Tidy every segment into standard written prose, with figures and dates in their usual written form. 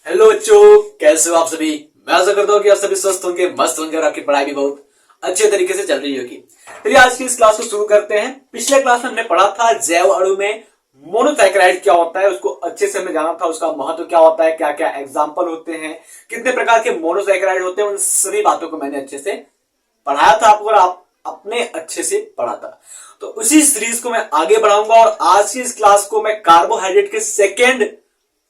Hello बच्चों, कैसे हो आप सभी। मैं आशा करता हूँ कि आप सभी स्वस्थ होंगे, मस्त होंगे और आपकी पढ़ाई भी बहुत अच्छे तरीके से चल रही होगी। चलिए आज की इस क्लास को शुरू करते हैं। पिछले क्लास में हमने पढ़ा था जैव अणु में मोनोसैकेराइड क्या होता है, उसको अच्छे से हमने जाना था, उसका महत्व क्या होता है, क्या क्या एग्जाम्पल होते हैं, कितने प्रकार के मोनोसैकेराइड होते हैं, उन सभी बातों को मैंने अच्छे से पढ़ाया था आपको और आप अपने अच्छे से पढ़ा था। तो उसी सीरीज को मैं आगे बढ़ाऊंगा और आज की इस क्लास को मैं कार्बोहाइड्रेट के सेकेंड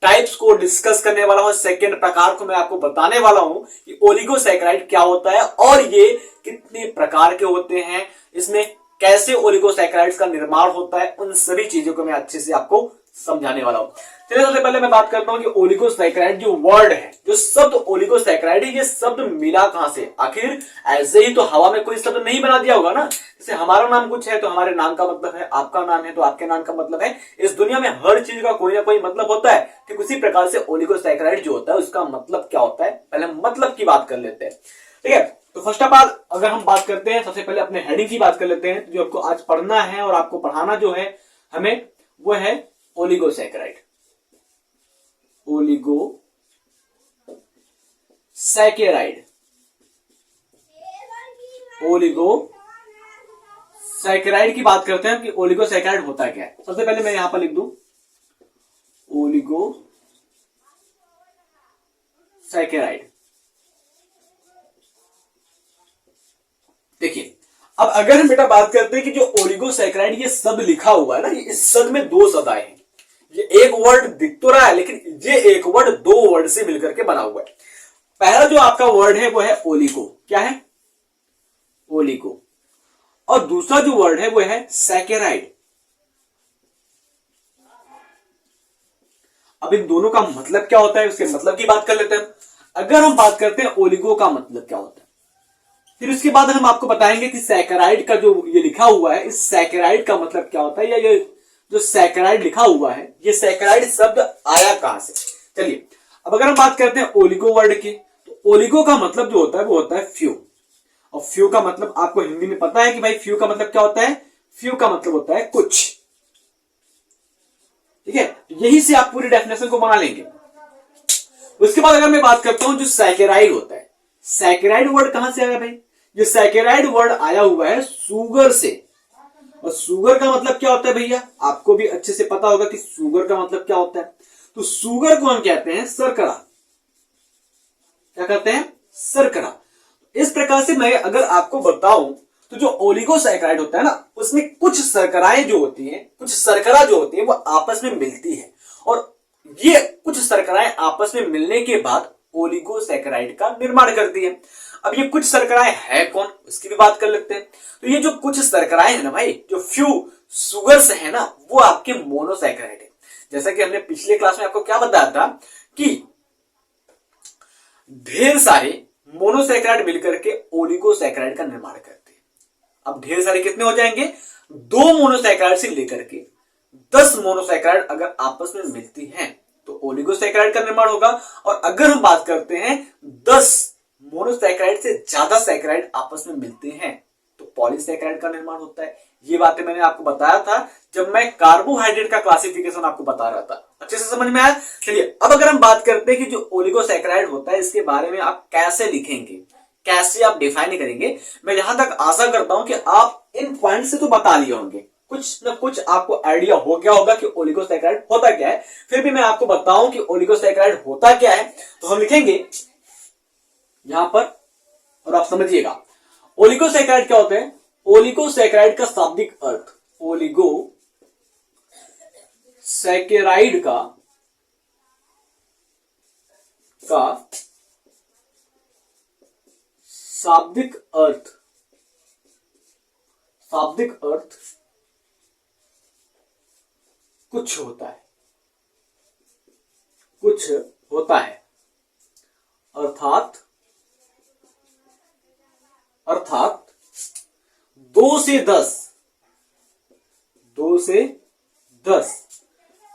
टाइप्स को डिस्कस करने वाला हूं। सेकेंड प्रकार को मैं आपको बताने वाला हूं कि ओलिगोसैकेराइड क्या होता है और ये कितने प्रकार के होते हैं, इसमें कैसे ओलिगोसैकेराइड्स का निर्माण होता है, उन सभी चीजों को मैं अच्छे से आपको समझाने वाला हूं। चलिए सबसे पहले मैं बात करता हूं कि ओलिगोसैकेराइड जो वर्ड है, जो शब्द ओलिगोसैकेराइड है, ये शब्द मिला कहां से। आखिर ऐसे ही तो हवा में कोई शब्द नहीं बना दिया होगा ना। जैसे हमारा नाम कुछ है तो हमारे नाम का मतलब है, आपका नाम है तो आपके नाम का मतलब है। इस दुनिया में हर चीज का कोई ना कोई मतलब होता है। ठीक उसी प्रकार से ओलिगोसैकेराइड जो होता है उसका मतलब क्या होता है, पहले मतलब की बात कर लेते हैं। ठीक है, तो फर्स्ट ऑफ ऑल अगर हम बात करते हैं, सबसे पहले अपने हेडिंग की बात कर लेते हैं। जो आपको आज पढ़ना है और आपको पढ़ाना जो है हमें, वो है ओलिगोसैकेराइड। ओलिगोसैकेराइड, ओलिगोसैकेराइड की बात करते हैं कि ओलिगोसैकेराइड होता क्या है। सबसे पहले मैं यहां पर लिख दूं ओलिगोसैकेराइड। देखिए, अब अगर हम बेटा बात करते हैं कि जो ओलिगोसैकेराइड ये शब्द लिखा हुआ है ना, इस शब्द में दो शब्द आए हैं। ये एक वर्ड दिख तो रहा है लेकिन ये एक वर्ड दो वर्ड से मिलकर के बना हुआ है। पहला जो आपका वर्ड है वो है ओलिगो। क्या है? ओलिगो। और दूसरा जो वर्ड है वो है सैकेराइड। अब इन दोनों का मतलब क्या होता है, उसके मतलब की बात कर लेते हैं। अगर हम बात करते हैं ओलिगो का मतलब क्या होता है, फिर उसके बाद हम आपको बताएंगे कि सैकेराइड का जो ये लिखा हुआ है, इस सैकेराइड का मतलब क्या होता है, या ये जो सैकेराइड लिखा हुआ है, ये सैकेराइड शब्द आया कहां से। चलिए, अब अगर हम बात करते हैं ओलिगो वर्ड की, तो ओलिगो का मतलब जो होता है वो होता है फ्यू। और फ्यू का मतलब आपको हिंदी में पता है कि भाई फ्यू का मतलब क्या होता है। फ्यू का मतलब होता है कुछ। ठीक है, यही से आप पूरी डेफिनेशन को बना लेंगे। उसके बाद अगर मैं बात करता हूं जो सैकेराइड होता है, सैकेराइड वर्ड कहां से आया भाई। ये सैकेराइड वर्ड आया हुआ है सुगर से। और सुगर का मतलब क्या होता है भैया, आपको भी अच्छे से पता होगा कि सुगर का मतलब क्या होता है। तो सुगर को हम कहते हैं शर्करा। क्या कहते हैं? शर्करा। इस प्रकार से मैं अगर आपको बताऊं तो जो ओलिगोसैकेराइड होता है ना, उसमें कुछ शर्कराएं जो होती हैं, कुछ शर्करा जो होती है वो आपस में मिलती है। और ये कुछ शर्कराएं आपस में मिलने के बाद ओलिगोसैकेराइड का निर्माण करती है। अब ये कुछ शर्कराएं है कौन, उसकी भी बात कर लेते हैं। तो ये जो कुछ शर्कराएं है ना भाई, जो फ्यू सुगर्स है ना, वो आपके मोनोसैकेराइड है। जैसा कि हमने पिछले क्लास में आपको क्या बताया था कि ढेर सारे मोनोसैकेराइड मिलकर के ओलिगोसैकेराइड का निर्माण करते हैं। अब ढेर सारे कितने हो जाएंगे, दो मोनोसैकेराइड से लेकर के 10 मोनोसैकेराइड अगर आपस में मिलती हैं तो ओलिगोसैकेराइड का निर्माण होगा। और अगर हम बात करते हैं 10 मोनोसैकेराइड से ज्यादा सैकेराइड आपस में मिलते हैं तो पॉलीसैकेराइड का निर्माण होता है। ये बातें मैंने आपको बताया था जब मैं कार्बोहाइड्रेट का क्लासिफिकेशन आपको बता रहा था। अच्छे से समझ में आया। चलिए, अब अगर हम बात करते हैं कि जो ओलिगोसैकेराइड होता है, इसके बारे में आप कैसे लिखेंगे, कैसे आप डिफाइन करेंगे, मैं जहां तक आशा करता हूं कि आप इन पॉइंट से तो बता लिए होंगे, कुछ ना कुछ आपको आइडिया हो गया होगा कि ओलिगोसैकेराइड होता क्या है। फिर भी मैं आपको बताऊं कि ओलिगोसैकेराइड होता क्या है, तो हम लिखेंगे यहां पर और आप समझिएगा। ओलिगोसैकेराइड क्या होते हैं। ओलिगोसैकेराइड का शाब्दिक अर्थ, ओलिगोसैकेराइड का शाब्दिक अर्थ, कुछ होता है, कुछ होता है। अर्थात 2 से 10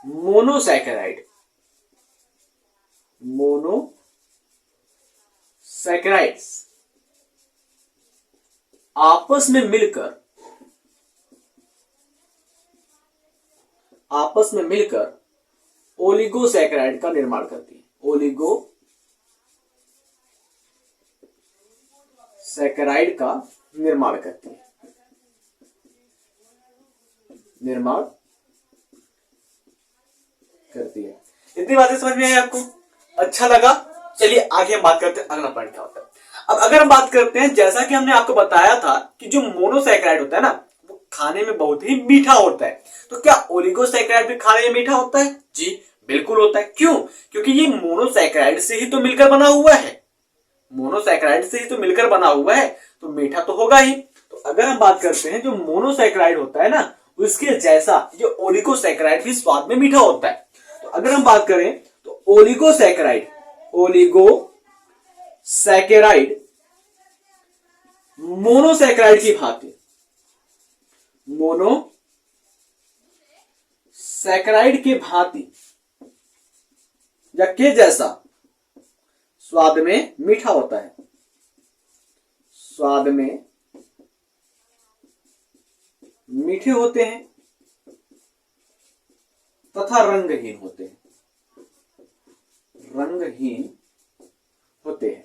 मोनोसैकेराइड्स आपस में मिलकर ओलिगोसैकेराइड का निर्माण करती है। ओलिगो सैकराइड का निर्माण करती है, निर्माण करती है। इतनी बातें समझ में आई आपको? अच्छा लगा? चलिए आगे हम बात करते हैं अगला पॉइंट क्या होता है। अब अगर हम बात करते हैं, जैसा कि हमने आपको बताया था कि जो मोनोसैकेराइड होता है ना, वो खाने में बहुत ही मीठा होता है। तो क्या ओलिगोसैकेराइड भी खाने में मीठा होता है? जी बिल्कुल होता है। क्यों? क्योंकि ये मोनोसैकेराइड से ही तो मिलकर बना हुआ है, मोनोसैकेराइड से ही तो मिलकर बना हुआ है, तो मीठा तो होगा ही। तो अगर हम बात करते हैं, जो मोनोसैकेराइड होता है ना, उसके जैसा ये ओलिगोसैकेराइड भी स्वाद में मीठा होता है। तो अगर हम बात करें तो ओलिगोसैकेराइड मोनोसैकेराइड की भांति, मोनोसैकेराइड की भांति या के जैसा स्वाद में मीठा होता है, स्वाद में मीठे होते हैं तथा रंगहीन होते हैं, रंगहीन होते हैं,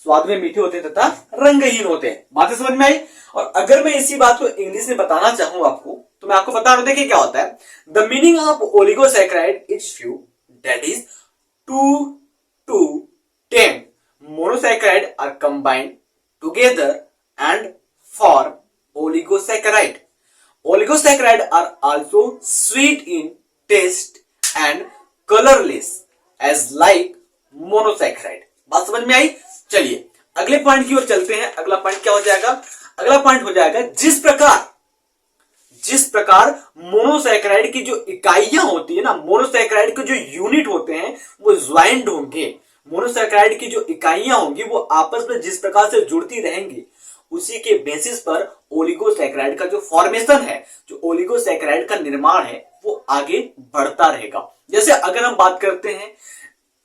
स्वाद में मीठे होते हैं तथा रंगहीन होते हैं। बातें समझ में आई? और अगर मैं इसी बात को इंग्लिश में बताना चाहूं आपको, तो मैं आपको बता रहा हूं, देखिए क्या होता है। The meaning of oligosaccharide is few, that is 2 to 10 monosaccharide are combined together and form oligosaccharide. Oligosaccharide are also sweet in taste and colorless as like monosaccharide. बात समझ में आई? चलिए अगले पॉइंट की ओर चलते हैं। अगला पॉइंट क्या हो जाएगा? अगला पॉइंट हो जाएगा, जिस प्रकार मोनोसैकेराइड की जो इकाइयां होती है ना, मोनोसैकेराइड के जो यूनिट होते हैं वो ज्वाइंट होंगे, मोनोसैकेराइड की जो इकाइयां होंगी वो आपस में जिस प्रकार से जुड़ती रहेंगी, उसी के बेसिस पर ओलिगोसैकेराइड का जो फॉर्मेशन है, जो ओलिगोसैकेराइड का निर्माण है, वो आगे बढ़ता रहेगा। जैसे अगर हम बात करते हैं,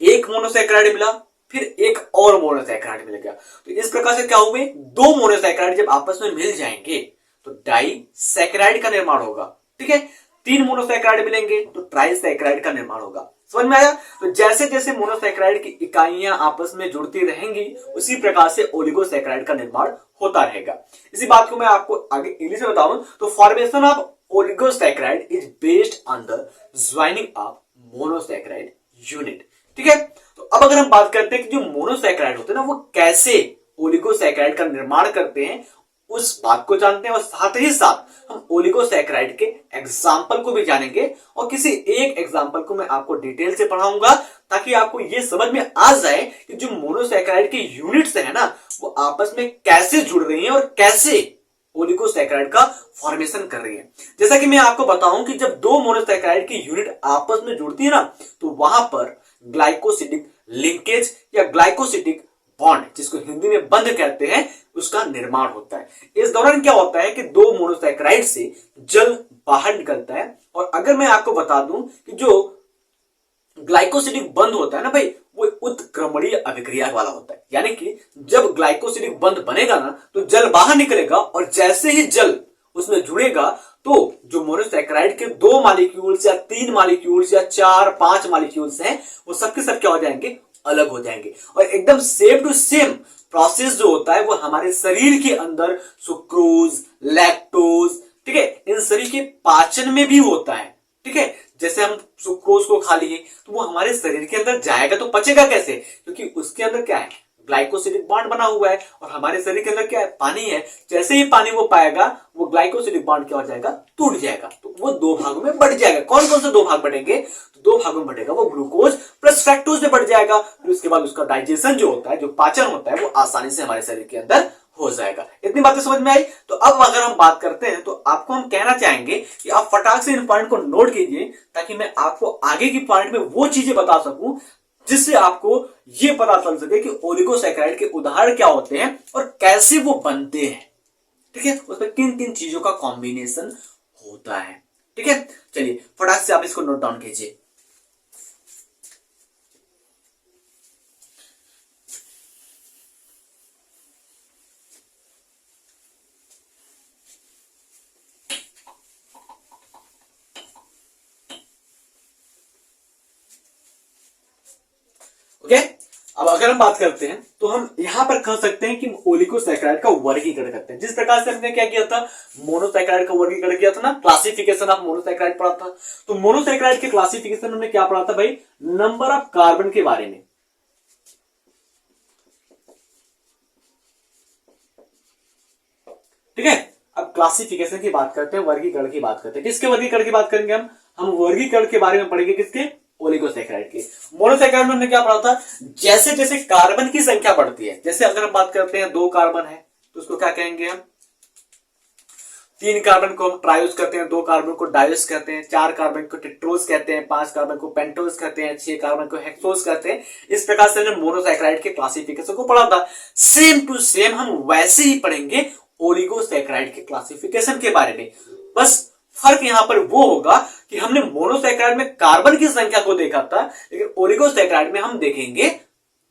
एक मोनोसैकेराइड मिला, फिर एक और मोनोसैकेराइड मिल गया, तो इस प्रकार से क्या हुए, दो मोनोसैकेराइड जब आपस में मिल जाएंगे तो डाइसैकेराइड का निर्माण होगा। ठीक है, तीन मोनोसैकेराइड मिलेंगे तो ट्राइसैकेराइड का निर्माण होगा। समझ में आया? तो जैसे जैसे मोनोसैकेराइड की इकाइयां आपस में जुड़ती रहेंगी, उसी प्रकार से ओलिगोसैकेराइड का निर्माण होता रहेगा। इसी बात को मैं आपको आगे इंग्लिश में बताऊं तो formation of oligosaccharide is based on the joining of monosaccharide unit. ठीक है, तो अब अगर हम बात करते हैं कि जो मोनोसैकेराइड होते हैं ना, वो कैसे ओलिगोसैकेराइड का निर्माण करते हैं, उस बात को जानते हैं, और साथ ही साथ हम ओलिगोसैकेराइड के एग्जाम्पल को भी जानेंगे, और किसी एक एग्जाम्पल को मैं आपको डिटेल से पढ़ाऊंगा ताकि आपको यह समझ में आ जाए कि जो मोनोसैकेराइड के यूनिट्स है ना, वो आपस में कैसे जुड़ रही हैं और कैसे ओलिगोसैकेराइड का फॉर्मेशन कर रही है। जैसा कि मैं आपको बताऊं कि जब दो मोनोसैकेराइड की यूनिट आपस में जुड़ती है ना, तो वहां पर ग्लाइकोसिडिक लिंकेज या ग्लाइकोसिडिक बॉन्ड, जिसको हिंदी में बंध कहते हैं, उसका निर्माण होता है। इस दौरान क्या होता है कि दो मोनोसैकेराइड से जल बाहर निकलता है। और अगर मैं आपको बता दूं कि जो ग्लाइकोसिडिक बंध होता है ना भाई, वो उत्क्रमणीय अभिक्रिया वाला होता है, यानी कि जब ग्लाइकोसिडिक बंध बनेगा ना, तो जल बाहर निकलेगा, और जैसे ही जल उसमें जुड़ेगा तो जो मोनोसैकेराइड के दो मॉलिक्यूल्स या तीन मॉलिक्यूल्स या चार पांच मॉलिक्यूल्स हैं, वो सबके सब क्या हो जाएंगे, अलग हो जाएंगे। और एकदम सेम टू सेम प्रोसेस जो होता है वो हमारे शरीर के अंदर सुक्रोज, लैक्टोज, ठीक है, इन सभी के पाचन में भी होता है। ठीक है, जैसे हम सुक्रोज को खा लिए तो वो हमारे शरीर के अंदर जाएगा, तो पचेगा कैसे, क्योंकि उसके अंदर क्या है, ग्लाइकोसिडिक बॉन्ड बना हुआ है, और हमारे शरीर के अंदर क्या है, पानी है। जैसे ही पानी वो पाएगा, वो ग्लाइकोसिडिक बॉन्ड क्या हो जाएगा, टूट जाएगा, तो वो दो भागों में बढ़ जाएगा। कौन कौन से दो भाग बढ़ेंगे, तो दो भागों में बढ़ेगा, वो ग्लूकोज प्लस फ्रैक्टोज में बढ़ जाएगा। फिर उसके बाद उसका डाइजेशन जो होता है, जो पाचन होता है, वो आसानी से हमारे शरीर के अंदर हो जाएगा। इतनी बातें समझ में आई? तो अब अगर हम बात करते हैं, तो आपको हम कहना चाहेंगे कि आप फटाक से इन पॉइंट को नोट कीजिए, ताकि मैं आपको आगे की पॉइंट में वो चीजें बता सकूं जिससे आपको यह पता चल सके कि ओलिगोसैकेराइड के उदाहरण क्या होते हैं और कैसे वो बनते हैं। ठीक है, उसमें किन किन चीजों का कॉम्बिनेशन होता है। ठीक है, चलिए फटाक से आप इसको नोट डाउन कीजिए। ओके, अब अगर हम बात करते हैं तो हम यहां पर कह सकते हैं कि ओलिगोसैकेराइड का वर्गीकरण करते हैं। जिस प्रकार से हमने क्या किया था, मोनोसैकेराइड का वर्गीकरण किया था ना, क्लासिफिकेशन ऑफ मोनोसैकेराइड पढ़ा था। तो मोनोसैकेराइड के क्लासिफिकेशन हमने क्या पढ़ा था भाई, नंबर ऑफ कार्बन के बारे में। ठीक है, अब क्लासिफिकेशन की बात करते हैं, वर्गीकरण की बात करते हैं। किसके वर्गीकरण की बात करेंगे हम वर्गीकरण के बारे में पढ़ेंगे, किसके, ओलिगोसैकेराइड के। मोनोसैकेराइड में हमने क्या पढ़ा था, जैसे जैसे कार्बन की संख्या बढ़ती है, जैसे अगर हम बात करते हैं 2 कार्बन है तो उसको क्या कहेंगे हम, 3 कार्बन को हम ट्रायोस कहते हैं, 2 कार्बन को डायोस कहते हैं, 4 कार्बन को टेट्रोस कहते हैं, 5 कार्बन को पेंटोस कहते हैं, 6 कार्बन को हेक्सोस कहते हैं। इस प्रकार से हमने मोनोसैकेराइड के क्लासिफिकेशन को पढ़ा था। सेम टू सेम हम वैसे ही पढ़ेंगे ओलिगोसैकेराइड के क्लासिफिकेशन के बारे में। बस फर्क यहां पर वो होगा कि हमने मोनोसैकेराइड में कार्बन की संख्या को देखा था, लेकिन ओलिगोसैकेराइड में हम देखेंगे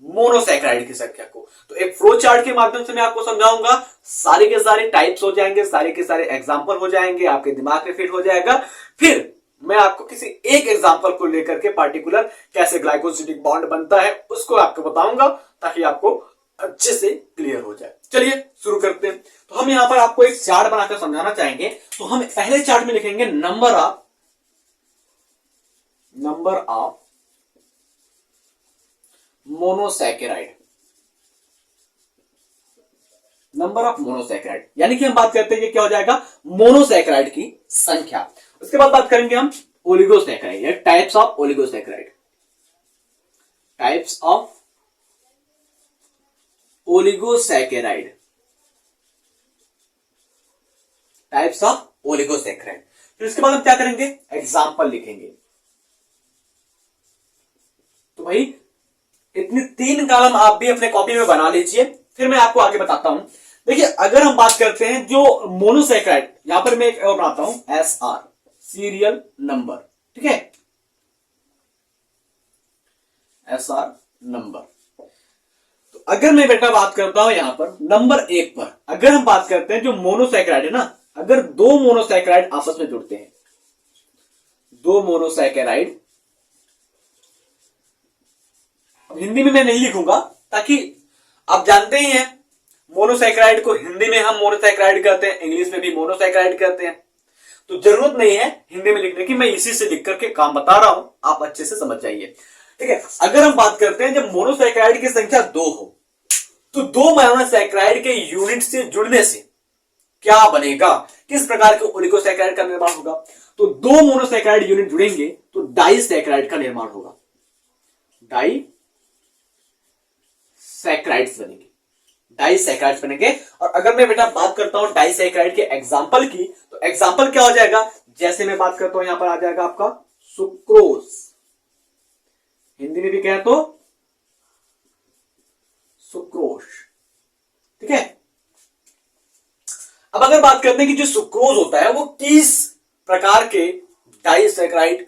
मोनोसैकेराइड की संख्या को। तो एक फ्लो चार्ट के माध्यम से मैं आपको समझाऊंगा, सारे के सारे टाइप्स हो जाएंगे, सारे के सारे एग्जांपल हो जाएंगे, आपके दिमाग में फिट हो जाएगा। फिर मैं आपको किसी एक एग्जांपल को लेकर के पार्टिकुलर कैसे ग्लाइकोसिडिक बॉन्ड बनता है उसको आपको बताऊंगा, ताकि आपको अच्छे से क्लियर हो जाए। चलिए शुरू करते हैं। तो हम यहां पर आपको एक चार्ट बनाकर समझाना चाहेंगे। तो हम पहले चार्ट में लिखेंगे number of monosaccharide, number of monosaccharide, यानी कि हम बात करते हैं कि क्या हो जाएगा, मोनोसैकेराइड की संख्या। उसके बाद बात करेंगे हम ओलिगोसैकेराइड या types of oligosaccharide, types of oligosaccharide, types of oligosaccharide. फिर उसके बाद हम क्या करेंगे, एग्जाम्पल लिखेंगे। तो भाई इतनी 3 कॉलम आप भी अपने कॉपी में बना लीजिए, फिर मैं आपको आगे बताता हूं। देखिए अगर हम बात करते हैं जो मोनोसैकेराइड, यहां पर मैं एक और बनाता हूं, SR सीरियल नंबर, ठीक है, SR नंबर। तो अगर मैं बेटा बात करता हूं यहां पर नंबर 1 पर, अगर हम बात करते हैं जो मोनोसैकेराइड है ना, अगर 2 मोनोसैकेराइड आपस में जुड़ते हैं, 2 मोनोसैकेराइड, हिंदी में मैं नहीं लिखूंगा ताकि आप जानते ही हैं मोनोसैकेराइड को हिंदी में हम मोनोसैकेराइड कहते हैं, इंग्लिश में भी मोनोसैकेराइड कहते हैं। तो जरूरत नहीं है हिंदी में लिखने की, मैं इसी से लिख करके काम बता रहा हूं, आप अच्छे से समझ जाइए। ठीक है, अगर हम बात करते हैं जब मोनोसैकेराइड की संख्या 2 हो, तो 2 मोनोसैकेराइड के यूनिट से जुड़ने से क्या बनेगा, किस प्रकार के ओलिगोसैकेराइड का निर्माण होगा। तो 2 मोनोसैकेराइड यूनिट जुड़ेंगे तो डाइसैकेराइड का निर्माण होगा, डाइसैकेराइड्स बनेंगे, डाइसैकेराइड्स बनेंगे। और अगर मैं बेटा बात करता हूं डाइसैकेराइड के एग्जांपल की, तो एग्जांपल क्या हो जाएगा, जैसे मैं बात करता हूं यहां पर आ जाएगा आपका सुक्रोज, हिंदी में भी कहें तो सुक्रोज, ठीक है। अब अगर बात करते हैं कि जो सुक्रोज होता है वो किस प्रकार के डाइसैकेराइड,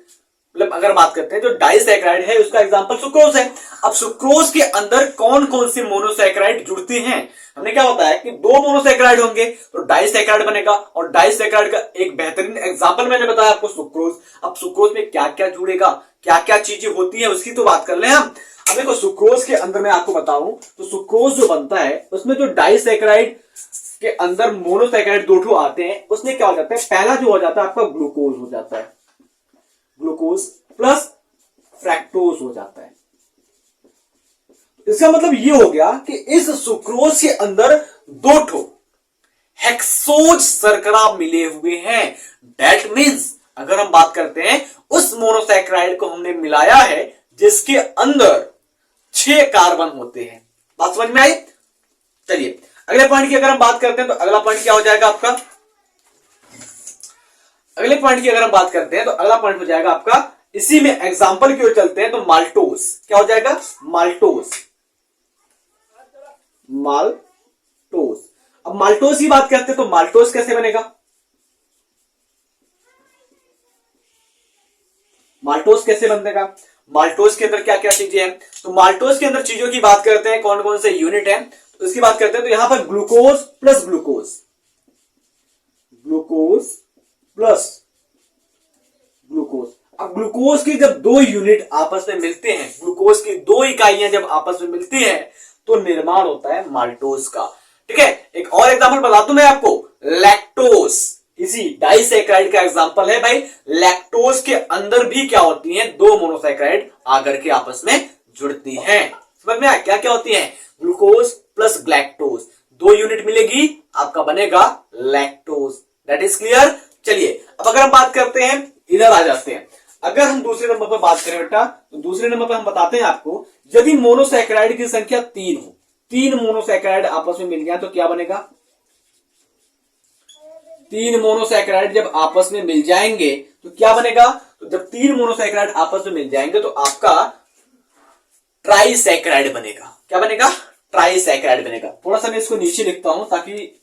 मतलब अगर बात करते हैं जो डाइसैकेराइड है उसका एग्जांपल सुक्रोज है। अब सुक्रोज के अंदर कौन कौन से मोनोसैकेराइड जुड़ती हैं, हमने क्या बताया कि 2 मोनोसैकेराइड होंगे तो डाइसैकेराइड बनेगा, और डाइसैकेराइड का एक बेहतरीन एग्जांपल मैंने बताया आपको सुक्रोज। अब सुक्रोज में क्या क्या जुड़ेगा, क्या क्या चीजें होती है उसकी तो बात कर ले हम। अब देखो सुक्रोज के अंदर मैं आपको बताऊं तो सुक्रोज जो बनता है उसमें जो डाइसैकेराइड के अंदर मोनोसैकेराइड 2 आते हैं, उसमें क्या हो जाता है, पहला जो हो जाता है आपका ग्लूकोज हो जाता है, ग्लूकोज प्लस फ्रैक्टोज हो जाता है। इसका मतलब ये हो गया कि इस सुक्रोज के अंदर 2 हेक्सोज शर्करा मिले हुए हैं। दैट मीन्स अगर हम बात करते हैं उस मोनोसैकेराइड को हमने मिलाया है जिसके अंदर 6 कार्बन होते हैं। बात समझ में आई। चलिए अगले पॉइंट की अगर हम बात करते हैं तो अगला पॉइंट क्या हो जाएगा आपका, अगले पॉइंट की अगर हम बात करते हैं तो अगला पॉइंट हो जाएगा आपका, इसी में एग्जांपल की ओर चलते हैं तो माल्टोस, क्या हो जाएगा, माल्टोस, माल्टोस। अब माल्टोस की बात करते हैं तो माल्टोस कैसे बनेगा, माल्टोस कैसे बनेगा, माल्टोस के अंदर क्या क्या चीजें हैं। तो माल्टोस के अंदर चीजों की बात करते हैं, कौन कौन से यूनिट हैं तो इसकी बात करते हैं। तो यहां पर glucose plus glucose, glucose plus glucose. अब ग्लूकोज की जब दो यूनिट आपस में मिलते हैं, ग्लूकोज की दो इकाइयां जब आपस में मिलती हैं तो निर्माण होता है माल्टोज का। ठीक है, एक और एग्जांपल बता दूं मैं आपको, लैक्टोज इसी डाइसैकेराइड का एग्जांपल है भाई। लैक्टोज के अंदर भी क्या होती हैं, दो मोनोसैकेराइड आकर के आपस में जुड़ती हैं। समझ में आया क्या क्या होती हैं, ग्लूकोज प्लस ग्लैक्टोज, दो यूनिट मिलेगी आपका बनेगा लैक्टोज। That is clear. चलिए अब अगर हम बात करते हैं, इधर आ जाते हैं, अगर हम दूसरे नंबर पर बात करें बेटा, तो दूसरे नंबर पर हम बताते हैं आपको, यदि मोनोसैकेराइड की संख्या 3 हो, 3 मोनोसैकेराइड आपस में मिल जाए तो क्या बनेगा, 3 मोनोसैकेराइड जब आपस में मिल जाएंगे तो क्या बनेगा, तो जब 3 मोनोसैकेराइड आपस में मिल जाएंगे तो आपका ट्राइसैकेराइड बनेगा। क्या बनेगा, ट्राइसैकेराइड बनेगा। थोड़ा सा मैं इसको नीचे लिखता हूं ताकि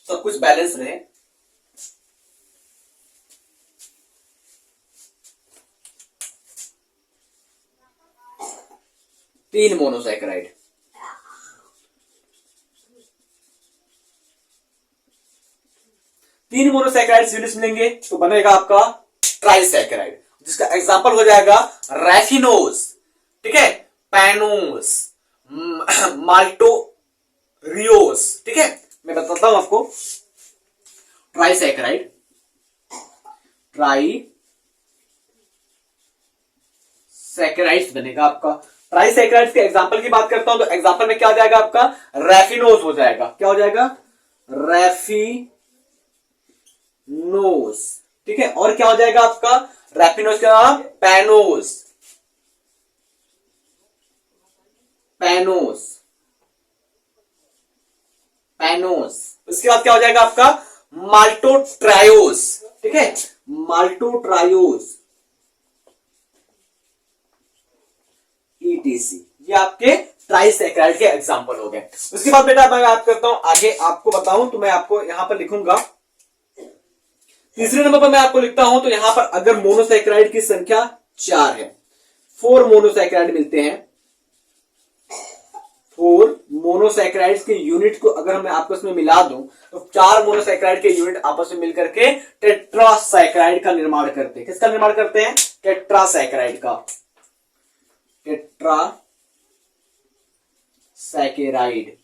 सब कुछ बैलेंस रहे। तीन मोनोसैकेराइड, तीन मोनोसैकेराइड यूनिट्स मिलेंगे तो बनेगा आपका ट्राइसैकेराइड, जिसका एग्जांपल हो जाएगा रैफिनोज, ठीक है, पैनोज, माल्टोरियोज। ठीक है, मैं बताता हूं आपको, ट्राइसैकेराइड, ट्राइसैकेराइड्स बनेगा आपका। ट्राइसैकेराइड्स के एग्जांपल की बात करता हूं तो एग्जांपल में क्या हो जाएगा आपका, रैफिनोज हो जाएगा। क्या हो जाएगा, रैफिनोज। ठीक है, और क्या हो जाएगा आपका, रैफिनोज का नाम पैनोज, पैनोज, पैनोज। उसके बाद क्या हो जाएगा आपका, माल्टोट्रायोज। ठीक है, माल्टोट्रायोज, ETC। ये आपके ट्राइसैकेराइड के एग्जांपल हो गए। उसके बाद बेटा मैं बात करता हूं आगे, आपको बताऊं तो मैं आपको यहां पर लिखूंगा, तीसरे नंबर पर मैं आपको लिखता हूं तो यहां पर अगर मोनोसैकेराइड की संख्या 4 है, 4 मोनोसैकेराइड मिलते हैं, 4 मोनोसैकेराइड्स के यूनिट को अगर मैं आपस में मिला दूं तो 4 मोनोसैकेराइड के यूनिट आपस में मिलकर के टेट्रासैकेराइड का निर्माण करते हैं। किसका निर्माण करते हैं, टेट्रासैकेराइड का, टेट्रासैकेराइड,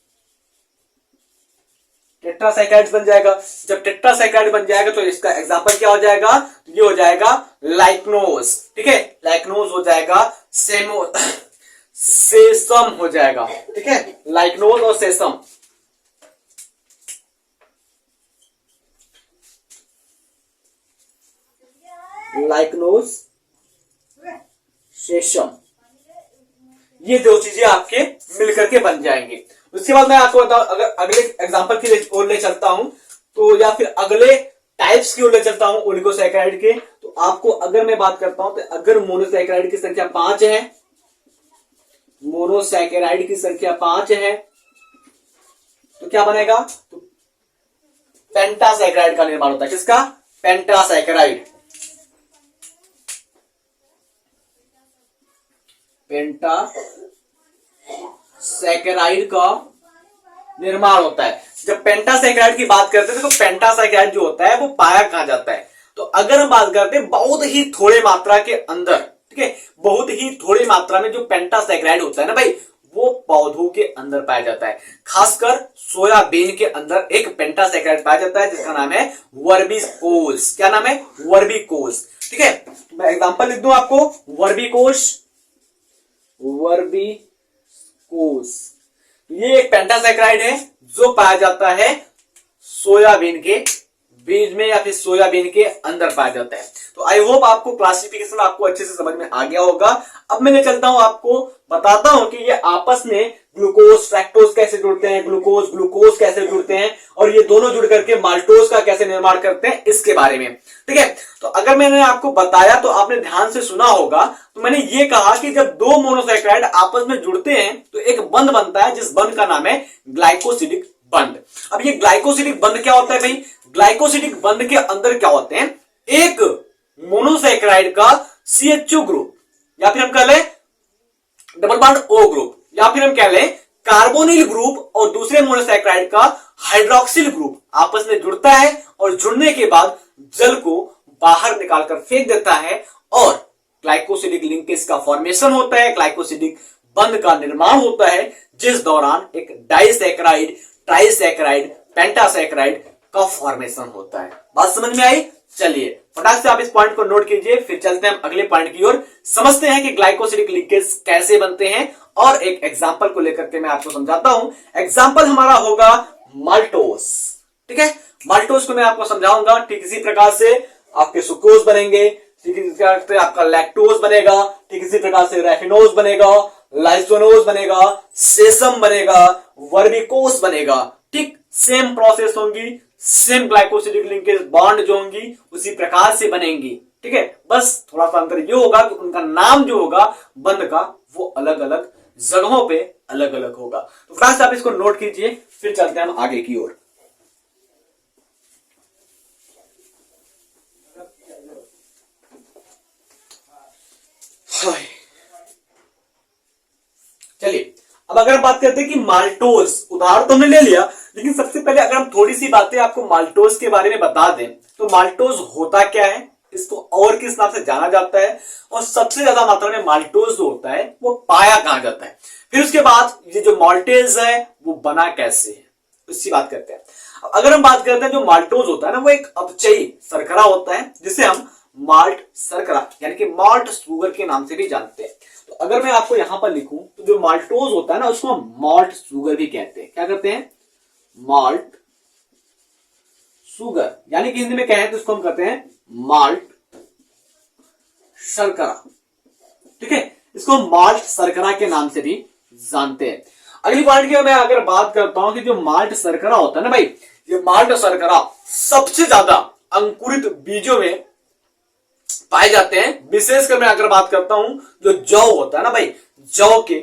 टेट्रासैकेराइड बन जाएगा। जब टेट्रासैकेराइड बन जाएगा तो इसका एग्जांपल क्या हो जाएगा, ये हो जाएगा लाइक्नोज। ठीक है, लाइक्नोज हो जाएगा, सेसम हो जाएगा। ठीक है, लाइक्नोज और सेसम, लाइक्नोज, सेसम, ये दो चीजें आपके मिलकर के बन जाएंगे। उसके बाद मैं आपको बताऊं, अगर अगले एग्जांपल की ओर ले चलता हूं तो, या फिर अगले टाइप्स की ओर ले चलता हूं ओलिगोसैकेराइड के, तो आपको अगर मैं बात करता हूं तो अगर मोनोसैकेराइड की संख्या 5 है, मोनोसैकेराइड की संख्या 5 है तो क्या बनेगा, तो पेंटासैकेराइड का निर्माण होता है। किसका, पेंटासैकेराइड, पेंटासैकेराइड का निर्माण होता है। जब पेंटासैकेराइड की बात करते हैं तो पेंटासैकेराइड जो होता है वो पाया कहां जाता है, तो अगर हम बात करते हैं बहुत ही थोड़े मात्रा के अंदर, ठीक है, बहुत ही थोड़ी मात्रा में जो पेंटासैकेराइड होता है ना भाई, वो पौधों के अंदर पाया जाता है। खासकर सोयाबीन के अंदर एक पेंटासैकेराइड पाया जाता है जिसका नाम है वर्बिकोस। क्या नाम है, वर्बिकोस। ठीक है, मैं एग्जांपल लिख दूं आपको, वर्बिकोस, वर्बिकोस, ये एक पेंटासैकेराइड है जो पाया जाता है सोयाबीन के बीज में या फिर सोयाबीन के अंदर पाया जाता है। तो आई होप आपको क्लासिफिकेशन आपको अच्छे से समझ में आ गया होगा। अब मैं चलता हूं, आपको बताता हूं कि ये आपस में ग्लूकोज फ्रैक्टोज कैसे जुड़ते हैं, ग्लूकोज ग्लूकोज कैसे जुड़ते हैं, और ये दोनों जुड़ करके माल्टोज का कैसे निर्माण करते हैं, इसके बारे में। ठीक है, तो अगर मैंने आपको बताया तो आपने ध्यान से सुना होगा, तो मैंने ये कहा कि जब दो मोनोसैकेराइड आपस में जुड़ते हैं तो एक बंध बनता है जिस बंध का नाम है ग्लाइकोसिडिक बंध। अब ये ग्लाइकोसिडिक बंध क्या होता है भाई, ग्लाइकोसिडिक बंध के अंदर क्या होते हैं, एक मोनोसैकेराइड का CHO ग्रुप, या फिर हम कह लें डबल बॉन्ड O ग्रुप, या फिर हम कह लें कार्बोनिल ग्रुप, और दूसरे मोनोसैकेराइड का हाइड्रोक्सिल ग्रुप आपस में जुड़ता है और जुड़ने के बाद जल को बाहर निकालकर फेंक देता है और ग्लाइकोसिडिक लिंकेज का फॉर्मेशन होता है, ग्लाइकोसिडिक बंध का निर्माण होता है, जिस दौरान एक डाइसैकेराइड, ट्राइसैकेराइड, पेंटासैकेराइड का फॉर्मेशन होता है। बात समझ में आई? चलिए फटाक से आप इस पॉइंट को नोट कीजिए, फिर चलते हैं हम अगले पॉइंट की ओर, समझते हैं कि ग्लाइकोसिडिक लिंकेज कैसे बनते हैं और एक एग्जांपल को लेकर के मैं आपको समझाता हूं। एग्जांपल हमारा होगा माल्टोस। ठीक है, माल्टोस को मैं आपको समझाऊंगा। ठीक इसी प्रकार से आपके सुक्रोज बनेंगे, ठीक इसी प्रकार से आपका लैक्टोज बनेगा, ठीक इसी प्रकार से रैफिनोज बनेगा, लाइसोनोज बनेगा, सेसम बनेगा, वर्बिकोस बनेगा। ठीक सेम प्रोसेस होंगी, सेम ग्लाइकोसिडिक लिंकेज बॉन्ड जो होंगी उसी प्रकार से बनेंगी। ठीक है, बस थोड़ा सा अंतर ये होगा कि उनका नाम जो होगा बंध का वो अलग अलग जगहों पे अलग अलग होगा। तो फ्रेंड्स आप इसको नोट कीजिए, फिर चलते हैं हम आगे की ओर। चलिए अब अगर हम बात करते हैं कि माल्टोज, उदाहरण तो हमने ले लिया, लेकिन सबसे पहले अगर हम थोड़ी सी बातें आपको माल्टोज के बारे में बता दें तो माल्टोज होता क्या है, इसको और किस नाम से जाना जाता है, और सबसे ज्यादा मात्रा में माल्टोज जो होता है वो पाया कहां जाता है, फिर उसके बाद ये जो माल्टेज है वो बना कैसे है, उसकी बात करते हैं। अगर हम बात करते हैं जो माल्टोज होता है ना वो एक अपचयी शर्करा होता है, जिसे हम माल्ट शर्करा यानी कि माल्ट शुगर के नाम से भी जानते हैं। तो अगर मैं आपको यहां पर लिखूं तो जो माल्टोज होता है ना उसको हम माल्ट शुगर भी कहते हैं। क्या कहते हैं? माल्ट शुगर, यानी कि हिंदी में कहें तो इसको हम कहते हैं माल्ट शर्करा। ठीक है, इसको हम माल्ट शर्करा के नाम से भी जानते हैं। अगली पॉइंट की मैं अगर बात करता हूं कि जो माल्ट शर्करा होता है ना भाई, ये माल्ट शर्करा सबसे ज्यादा अंकुरित बीजों में पाए जाते हैं। विशेषकर मैं अगर बात करता हूं जो जौ होता है ना भाई, जौ के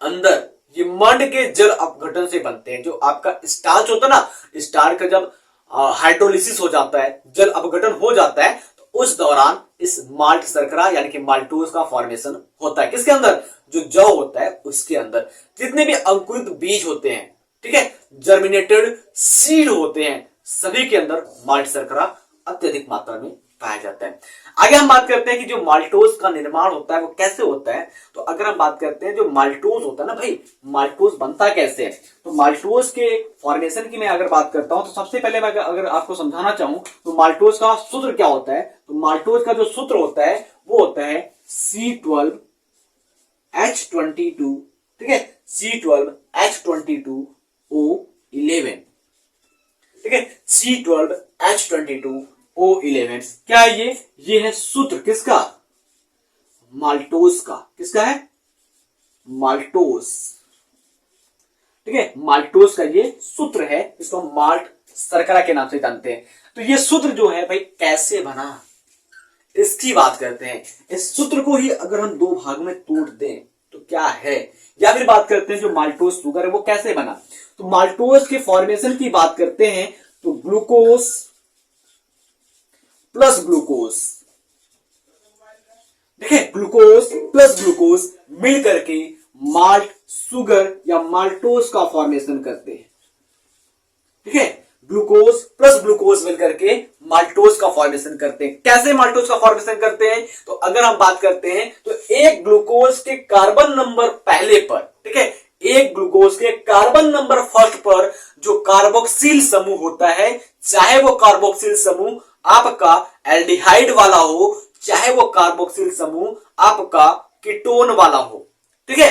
अंदर ये मंड के जल अपघटन से बनते हैं। जो आपका स्टार्च होता है ना, स्टार्च का जब हाइड्रोलिसिस हो जाता है, जल अपघटन हो जाता है, तो उस दौरान इस माल्ट शर्करा यानी कि माल्टोज का फॉर्मेशन होता है। किसके अंदर? जो जौ होता है उसके अंदर। जितने भी अंकुरित बीज होते हैं, ठीक है, जर्मिनेटेड सीड होते हैं, सभी के अंदर माल्ट शर्करा अत्यधिक मात्रा में पाया जाता है। आगे हम बात करते हैं कि जो माल्टोज का निर्माण होता है वो कैसे होता है। तो अगर हम बात करते हैं जो माल्टोज होता है ना भाई, माल्टोज बनता कैसे है, तो माल्टोज के फॉर्मेशन की मैं अगर बात करता हूं तो सबसे पहले मैं अगर आपको समझाना चाहूं तो माल्टोज का सूत्र क्या होता है, तो माल्टोज का जो सूत्र होता है वो होता है C12H22। ठीक है, C12H22O11। ठीक है, C12H22O11 क्या है ये है सूत्र किसका? माल्टोज का। किसका है? माल्टोज। ठीक है, माल्टोज का ये सूत्र है, इसको हम माल्ट शर्करा के नाम से जानते हैं। तो ये सूत्र जो है भाई कैसे बना, इसकी बात करते हैं। इस सूत्र को ही अगर हम दो भाग में तोड़ दें तो क्या है, या फिर बात करते हैं जो माल्टोज शुगर है वो कैसे बना। तो माल्टोज के फॉर्मेशन की बात करते हैं तो ग्लूकोज प्लस ग्लूकोज, देखिए ग्लूकोज प्लस ग्लूकोज मिल करके माल्ट शुगर या माल्टोज का फॉर्मेशन करते हैं। ठीक है, ग्लूकोज प्लस ग्लूकोज मिलकर के माल्टोज का फॉर्मेशन करते हैं। कैसे माल्टोज का फॉर्मेशन करते हैं, तो अगर हम बात करते हैं तो एक ग्लूकोज के कार्बन नंबर पहले पर, ठीक है, एक ग्लूकोज के कार्बन नंबर फर्स्ट पर जो कार्बोक्सिल समूह होता है, चाहे वो कार्बोक्सिल समूह आपका एल्डिहाइड वाला हो, चाहे वो कार्बोक्सिल समूह आपका कीटोन वाला हो। ठीक है,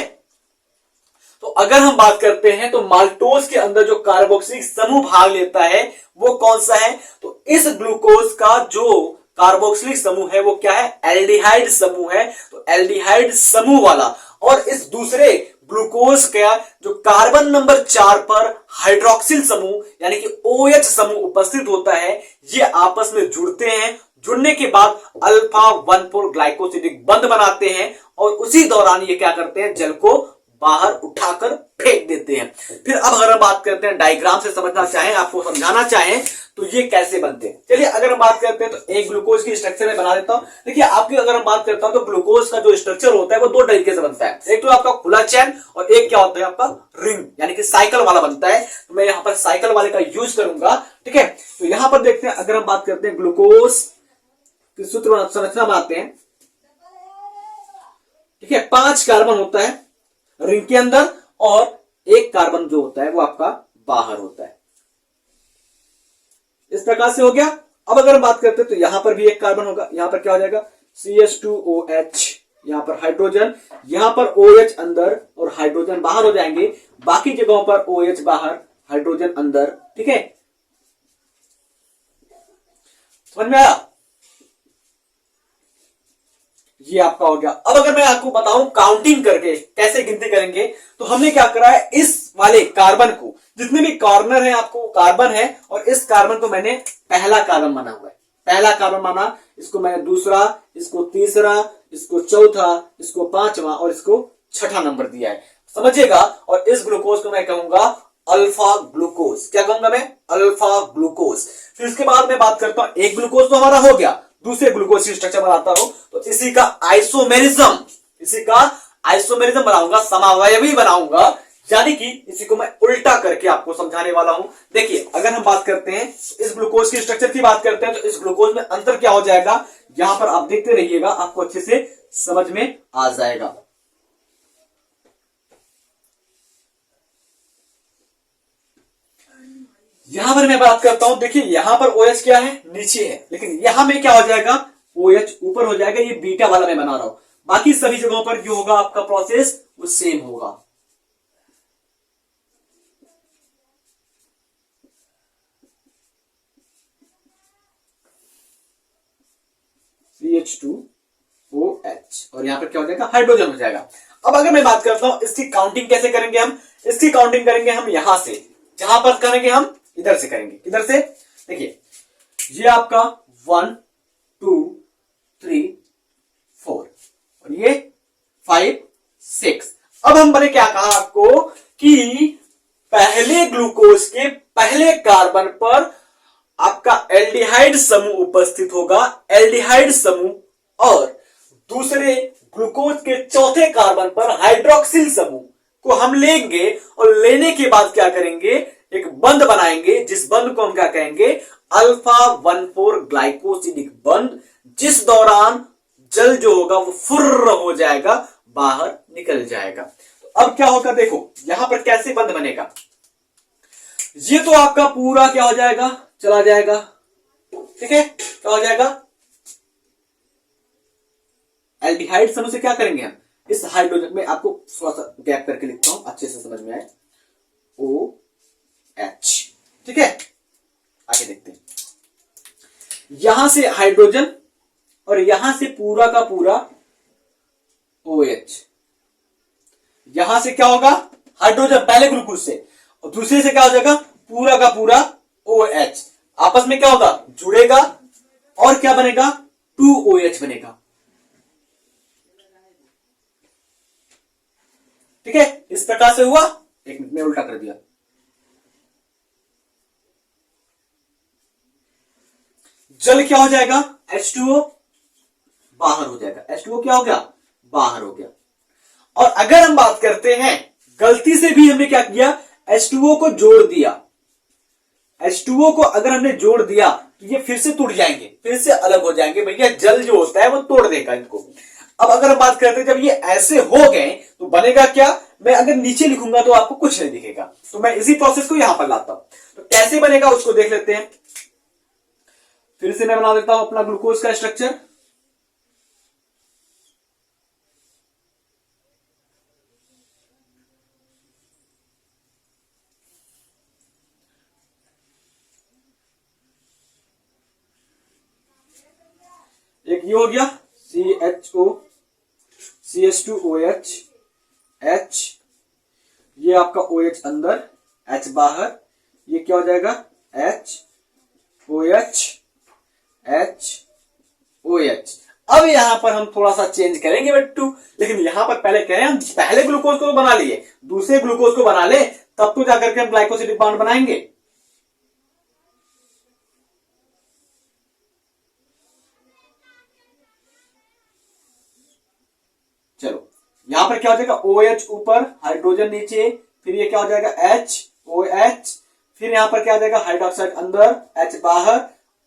तो अगर हम बात करते हैं तो माल्टोज के अंदर जो कार्बोक्सिलिक समूह भाग लेता है वो कौन सा है, तो इस ग्लूकोज का जो कार्बोक्सिलिक समूह है वो क्या है? एल्डिहाइड समूह है। तो एल्डिहाइड समूह वाला और इस दूसरे ग्लूकोज का जो कार्बन नंबर 4 पर हाइड्रोक्सिल समूह यानी कि OH समूह उपस्थित होता है, ये आपस में जुड़ते हैं। जुड़ने के बाद अल्फा 1,4 ग्लाइकोसिडिक बंध बनाते हैं और उसी दौरान ये क्या करते हैं? जल को बाहर उठाकर फेंक देते हैं। फिर अब अगर हम बात करते हैं डायग्राम से समझना चाहें, आपको समझाना चाहें तो ये कैसे बनते हैं। चलिए अगर हम बात करते हैं तो एक ग्लूकोज की स्ट्रक्चर में बना देता हूं। देखिए आपकी अगर हम बात करता हूं तो ग्लूकोज का जो स्ट्रक्चर होता है वो दो तरीके से बनता है। एक तो आपका खुला चैन और एक क्या होता है आपका रिंग यानी कि साइकिल वाला बनता है। तो मैं यहां पर साइकिल वाले का यूज करूंगा। ठीक है, तो यहां पर देखते हैं अगर हम बात करते हैं ग्लूकोज की सूत्र संरचना बनाते हैं ठीक है, 5 कार्बन होता है रिंग के अंदर और 1 कार्बन जो होता है वो आपका बाहर होता है। इस प्रकार से हो गया। अब अगर हम बात करते हैं तो यहां पर भी 1 कार्बन होगा, यहां पर क्या हो जाएगा CH2OH, यहां पर हाइड्रोजन, यहां पर OH अंदर और हाइड्रोजन बाहर हो जाएंगे, बाकी जगहों पर OH बाहर हाइड्रोजन अंदर। ठीक है, समझ में आया? ये आपका हो गया। अब अगर मैं आपको बताऊं काउंटिंग करके कैसे गिनती करेंगे, तो हमने क्या करा है, इस वाले कार्बन को, जितने भी कॉर्नर है आपको कार्बन है, और इस कार्बन को मैंने पहला कार्बन माना हुआ है, पहला कार्बन माना, इसको मैंने दूसरा, इसको तीसरा, इसको चौथा, इसको पांचवा और इसको छठा नंबर दिया है, समझिएगा। और इस ग्लूकोज को मैं कहूंगा अल्फा ग्लूकोज। क्या कहूंगा मैं? Alpha glucose. फिर इसके बाद मैं बात करता हूं, एक ग्लूकोज तो हमारा हो गया, दूसरे ग्लूकोज की स्ट्रक्चर बनाता हूं, तो इसी का आइसोमेरिज्म, इसी का आइसोमेरिज्म बनाऊंगा, समावयवी बनाऊंगा, यानी कि इसी को मैं उल्टा करके आपको समझाने वाला हूं। देखिए, अगर हम बात करते हैं इस ग्लूकोज की स्ट्रक्चर की बात करते हैं, तो इस ग्लूकोज में अंतर क्या हो जाएगा, यहां पर आप देखते रहिएगा, आपको अच्छे से समझ में आ जाएगा। यहां पर मैं बात करता हूं, देखिए यहां पर OH क्या है, नीचे है, लेकिन यहां में क्या हो जाएगा, OH ऊपर हो जाएगा। ये बीटा वाला मैं बना रहा हूं, बाकी सभी जगहों पर जो होगा आपका प्रोसेस वो सेम होगा। CH2OH और यहां पर क्या हो जाएगा, हाइड्रोजन हो जाएगा। अब अगर मैं बात करता हूं इसकी काउंटिंग कैसे करेंगे हम, इसकी काउंटिंग करेंगे हम यहां से, जहां पर करेंगे हम इधर से करेंगे, किधर से, देखिए ये आपका 1 2 3 4 और ये 5 6। अब हम मैंने क्या कहा आपको कि पहले ग्लूकोज के पहले कार्बन पर आपका एल्डिहाइड समूह उपस्थित होगा, एल्डिहाइड समूह, और दूसरे ग्लूकोज के चौथे कार्बन पर हाइड्रोक्सिल समूह को हम लेंगे, और लेने के बाद क्या करेंगे, एक बंध बनाएंगे, जिस बंध को हम क्या कहेंगे, अल्फा 1,4 ग्लाइकोसिडिक बंध, जिस दौरान जल जो होगा वो फुर्र हो जाएगा, बाहर निकल जाएगा। तो अब क्या होगा, देखो यहां पर कैसे बंध बनेगा, ये तो आपका पूरा क्या हो जाएगा, चला जाएगा। ठीक है, क्या हो जाएगा, एल्डिहाइड समूह से क्या करेंगे हम, इस हाइड्रोजन में, आपको थोड़ा सा गैप करके लिखता हूं अच्छे से समझ में आए, OH। ठीक है, आगे देखते हैं, यहां से हाइड्रोजन और यहां से पूरा का पूरा OH, यहां से क्या होगा, हाइड्रोजन पहले ग्लूकोज से, और दूसरे से क्या हो जाएगा, पूरा का पूरा OH, आपस में क्या होगा, जुड़ेगा, और क्या बनेगा, 2OH बनेगा। ठीक है, इस प्रकार से हुआ। एक मिनट में उल्टा कर दिया, जल क्या हो जाएगा, H2O बाहर हो जाएगा, H2O क्या हो गया, बाहर हो गया। और अगर हम बात करते हैं, गलती से भी हमने क्या किया, H2O को जोड़ दिया, H2O को अगर हमने जोड़ दिया तो ये फिर से टूट जाएंगे, फिर से अलग हो जाएंगे, भैया जल जो होता है वो तोड़ देगा इनको। अब अगर हम बात करते हैं, जब ये ऐसे हो गए तो बनेगा क्या, मैं अगर नीचे लिखूंगा तो आपको कुछ नहीं दिखेगा, तो मैं इसी प्रोसेस को यहां पर लाता हूं। तो कैसे बनेगा उसको देख लेते हैं। फिर से मैं बना देता हूं अपना ग्लूकोज का स्ट्रक्चर। एक ये हो गया CH2OH, H, ये आपका OH अंदर, H बाहर, ये क्या हो जाएगा, HOH, HOH। अब यहां पर हम थोड़ा सा चेंज करेंगे बट्टू, लेकिन यहां पर पहले कह रहे हैं हम पहले ग्लूकोज को तो बना लिए, दूसरे ग्लूकोज को बना ले, तब तो जाकर के हम ग्लाइकोसिडिक बॉन्ड बनाएंगे। चलो, यहां पर क्या हो जाएगा, OH ऊपर, हाइड्रोजन नीचे, फिर ये क्या हो जाएगा, HOH, फिर यहां पर क्या हो जाएगा, हाइड्रोक्साइड अंदर, H बाहर,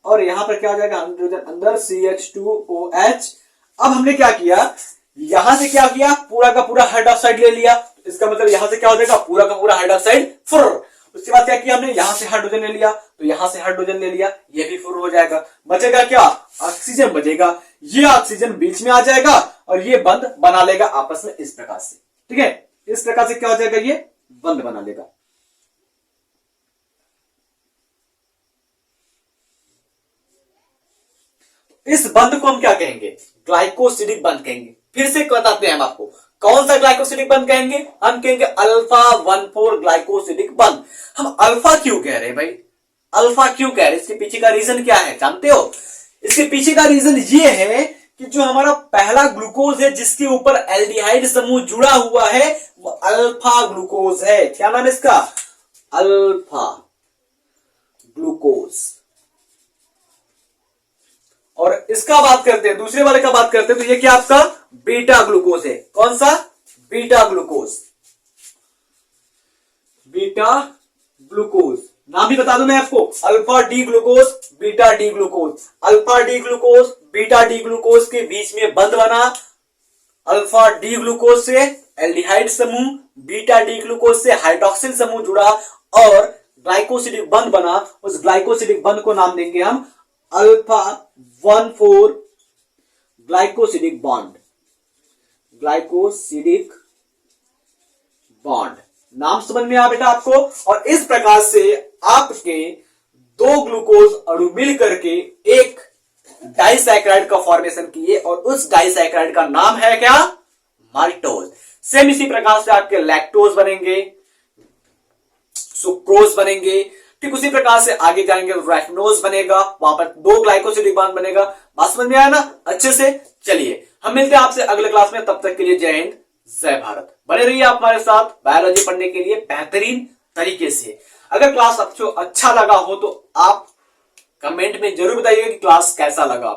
और यहां पर क्या हो जाएगा, हाइड्रोजन अंदर, CH2OH। अब हमने क्या किया, यहां से क्या किया, पूरा का पूरा हाइड्रोक्साइड ले लिया, इसका मतलब यहां से क्या हो जाएगा, पूरा का पूरा हाइड्रोक्साइड फुर। उसके बाद क्या किया हमने, यहां से हाइड्रोजन ले लिया, तो यहां से हाइड्रोजन ले लिया, ये भी फुर हो जाएगा। बचेगा क्या, ऑक्सीजन बचेगा। ये ऑक्सीजन बीच में आ जाएगा और ये बंद बना लेगा आपस में इस प्रकार से। ठीक है, इस प्रकार से क्या हो जाएगा, ये बंद बना लेगा। इस बंद को हम क्या कहेंगे, ग्लाइकोसिडिक बंद कहेंगे। फिर से बताते हैं हम आपको, कौन सा ग्लाइकोसिडिक बंद कहेंगे, हम कहेंगे अल्फा 1,4 ग्लाइकोसिडिक बंद। हम अल्फा क्यों कह रहे हैं भाई, अल्फा क्यों कह रहे हैं, इसके पीछे का रीजन क्या है जानते हो? इसके पीछे का रीजन ये है कि जो हमारा पहला ग्लूकोज है जिसके ऊपर एल्डिहाइड समूह जुड़ा हुआ है वो अल्फा ग्लूकोज है। क्या नाम है इसका, अल्फा ग्लूकोज। और इसका बात करते हैं, दूसरे वाले का बात करते हैं, तो ये क्या आपका बीटा ग्लूकोज है। कौन सा, बीटा ग्लूकोज। बीटा ग्लूकोज नाम भी बता दूं मैं आपको, alpha D glucose, beta D glucose. Alpha D glucose, beta D glucose के बीच में बंध बना, अल्फा डी ग्लूकोज से एल्डिहाइड समूह, बीटा डी ग्लूकोज से हाइड्रोक्सिल समूह जुड़ा और ग्लाइकोसिडिक बंध बना। उस ग्लाइकोसिडिक बंध को नाम देंगे हम alpha 1,4 glycosidic bond, glycosidic bond. नाम समझ में आ बेटा आपको। और इस प्रकार से आपके दो ग्लूकोज अणु मिल करके एक डाइसैकेराइड का फॉर्मेशन किए और उस डाइसैकेराइड का नाम है क्या, माल्टोज। सेम इसी प्रकार से आपके लैक्टोज बनेंगे, सुक्रोज बनेंगे, ठीक उसी प्रकार से आगे जाएंगे तो रैफिनोज बनेगा, वहां पर दो ग्लाइकोसिडिक बॉन्ड बनेगा। बात समझ में आया ना अच्छे से। चलिए हम मिलते हैं आपसे अगले क्लास में, तब तक के लिए जय हिंद जय भारत। बने रहिए आप हमारे साथ बायोलॉजी पढ़ने के लिए बेहतरीन तरीके से। अगर क्लास आपको अच्छा लगा हो तो आप कमेंट में जरूर बताइए कि क्लास कैसा लगा।